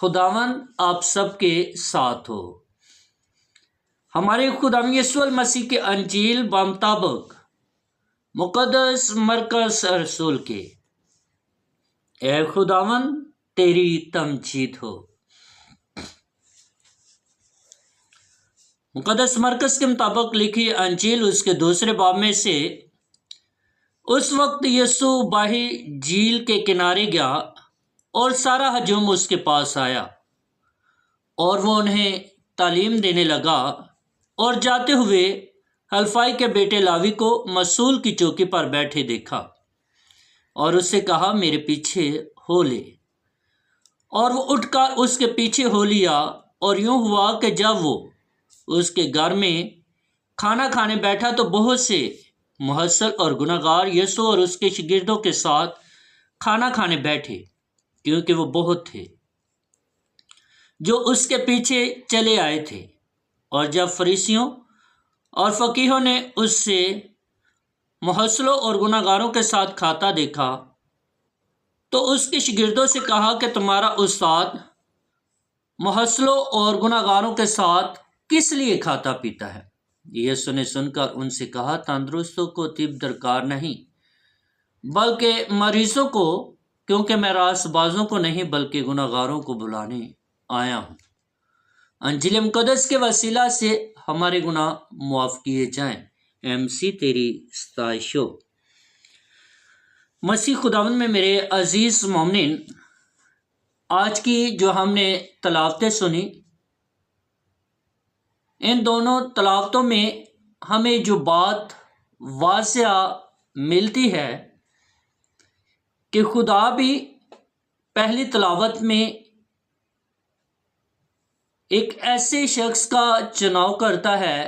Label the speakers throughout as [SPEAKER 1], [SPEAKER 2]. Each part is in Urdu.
[SPEAKER 1] خداوند آپ سب کے ساتھ ہو۔ ہمارے خداوند یسوع المسیح کے انجیل بمطابق مقدس مرکز رسول کے، اے خداوند تیری تمجید ہو۔ مقدس مرکز کے مطابق لکھی انجیل اس کے 2 باب میں سے، اس وقت یسوع باہی جھیل کے کنارے گیا اور سارا ہجوم اس کے پاس آیا، اور وہ انہیں تعلیم دینے لگا، اور جاتے ہوئے حلفائی کے بیٹے لاوی کو مسئول کی چوکی پر بیٹھے دیکھا، اور اس سے کہا میرے پیچھے ہو لے، اور وہ اٹھ کر اس کے پیچھے ہو لیا۔ اور یوں ہوا کہ جب وہ اس کے گھر میں کھانا کھانے بیٹھا تو بہت سے محصل اور گنہگار یسوع اور اس کے شاگردوں کے ساتھ کھانا کھانے بیٹھے، کیونکہ وہ بہت تھے جو اس کے پیچھے چلے آئے تھے۔ اور جب فریسیوں اور فقیہوں نے اس سے محصلوں اور گنہگاروں کے ساتھ کھاتا دیکھا تو اس کے شاگردوں سے کہا کہ تمہارا استاد محصلوں اور گنہگاروں کے ساتھ کس لیے کھاتا پیتا ہے؟ یسوع نے سن کر ان سے کہا تندرستوں کو طب درکار نہیں بلکہ مریضوں کو، کیونکہ میں راست بازوں کو نہیں بلکہ گنہگاروں کو بلانے آیا ہوں۔ انجیل مقدس کے وسیلہ سے ہمارے گناہ معاف کیے جائیں۔ اے مسیح تیری ستائش ہو۔ مسیح خداوند میں میرے عزیز مومنین، آج کی جو ہم نے تلاوتیں سنی، ان دونوں تلاوتوں میں ہمیں جو بات واضح ملتی ہے کہ خدا بھی پہلی تلاوت میں ایک ایسے شخص کا چناؤ کرتا ہے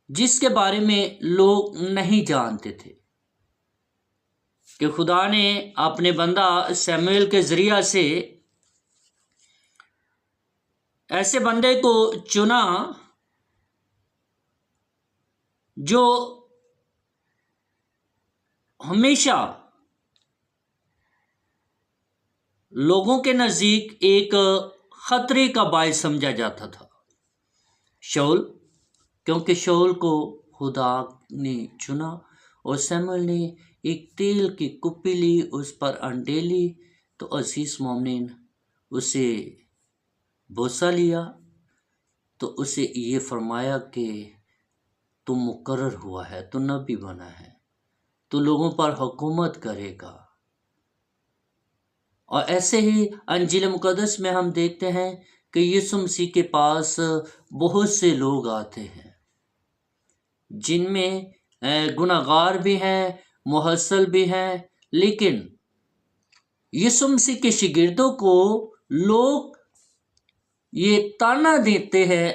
[SPEAKER 1] جس کے بارے میں لوگ نہیں جانتے تھے، کہ خدا نے اپنے بندہ سیموئیل کے ذریعہ سے ایسے بندے کو چنا جو ہمیشہ لوگوں کے نزدیک ایک خطرے کا باعث سمجھا جاتا تھا، شاؤل، کیونکہ شاؤل کو خدا نے چنا، اور سیموئیل نے ایک تیل کی کپی لی، اس پر انڈے لی، تو عزیز مومنین اسے بوسہ لیا، تو اسے یہ فرمایا کہ تو مقرر ہوا ہے، تو نبی بنا ہے، تو لوگوں پر حکومت کرے گا۔ اور ایسے ہی انجیل مقدس میں ہم دیکھتے ہیں کہ یسوع مسیح کے پاس بہت سے لوگ آتے ہیں جن میں گنہگار بھی ہیں، محصل بھی ہیں، لیکن یسوع مسیح کے شاگردوں کو لوگ یہ تانا دیتے ہیں،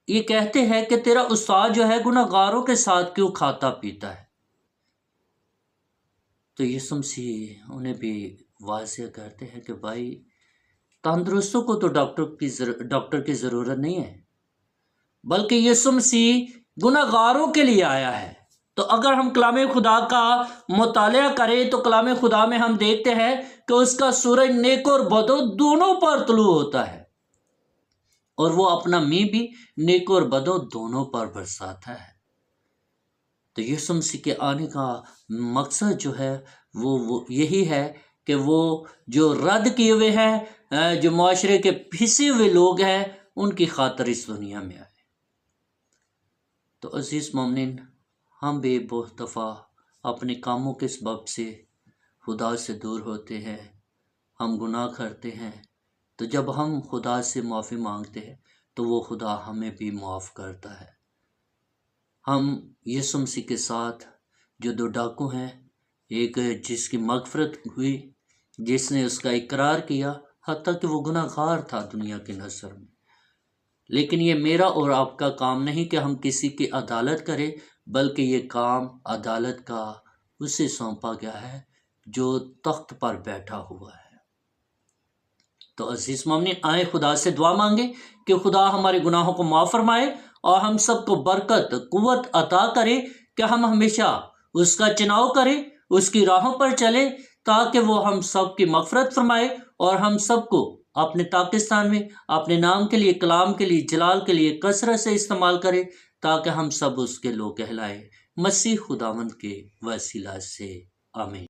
[SPEAKER 1] یہ کہتے ہیں کہ تیرا استاد جو ہے گنہگاروں کے ساتھ کیوں کھاتا پیتا ہے؟ تو یسوع مسیح انہیں بھی واضح کرتے ہیں کہ بھائی تندرستوں کو تو ڈاکٹر کی ضرورت نہیں ہے، بلکہ یسوع مسیح گنہگاروں کے لیے آیا ہے۔ تو اگر ہم کلام خدا کا مطالعہ کریں تو کلام خدا میں ہم دیکھتے ہیں کہ اس کا سورج نیک اور بدو دونوں پر طلوع ہوتا ہے، اور وہ اپنا می بھی نیک اور بدو دونوں پر برساتا ہے۔ تو یسوع مسیح کے آنے کا مقصد جو ہے وہ یہی ہے کہ وہ جو رد کیے ہوئے ہیں، جو معاشرے کے پھنسے ہوئے لوگ ہیں، ان کی خاطر اس دنیا میں آئے۔ تو عزیز مومنین، ہم بھی بہت دفعہ اپنے کاموں کے سبب سے خدا سے دور ہوتے ہیں، ہم گناہ کرتے ہیں، تو جب ہم خدا سے معافی مانگتے ہیں تو وہ خدا ہمیں بھی معاف کرتا ہے۔ ہم یسوع مسیح کے ساتھ جو 2 ڈاکو ہیں، ایک جس کی مغفرت ہوئی، جس نے اس کا اقرار کیا، حتیٰ کہ وہ گناہ گار تھا دنیا کی نظر میں، لیکن یہ میرا اور آپ کا کام نہیں کہ ہم کسی کی عدالت کریں، بلکہ یہ کام عدالت کا اسے سونپا گیا ہے جو تخت پر بیٹھا ہوا ہے۔ تو عزیز مومنین، آئیں خدا سے دعا مانگیں کہ خدا ہمارے گناہوں کو معاف فرمائے اور ہم سب کو برکت، قوت عطا کرے کہ ہم ہمیشہ اس کا چناؤ کریں، اس کی راہوں پر چلیں، تاکہ وہ ہم سب کی مغفرت فرمائے اور ہم سب کو اپنے پاکستان میں اپنے نام کے لیے، کلام کے لیے، جلال کے لیے کثرت سے استعمال کرے تاکہ ہم سب اس کے لوگ کہلائیں، مسیح خداوند کے وسیلہ سے، آمین۔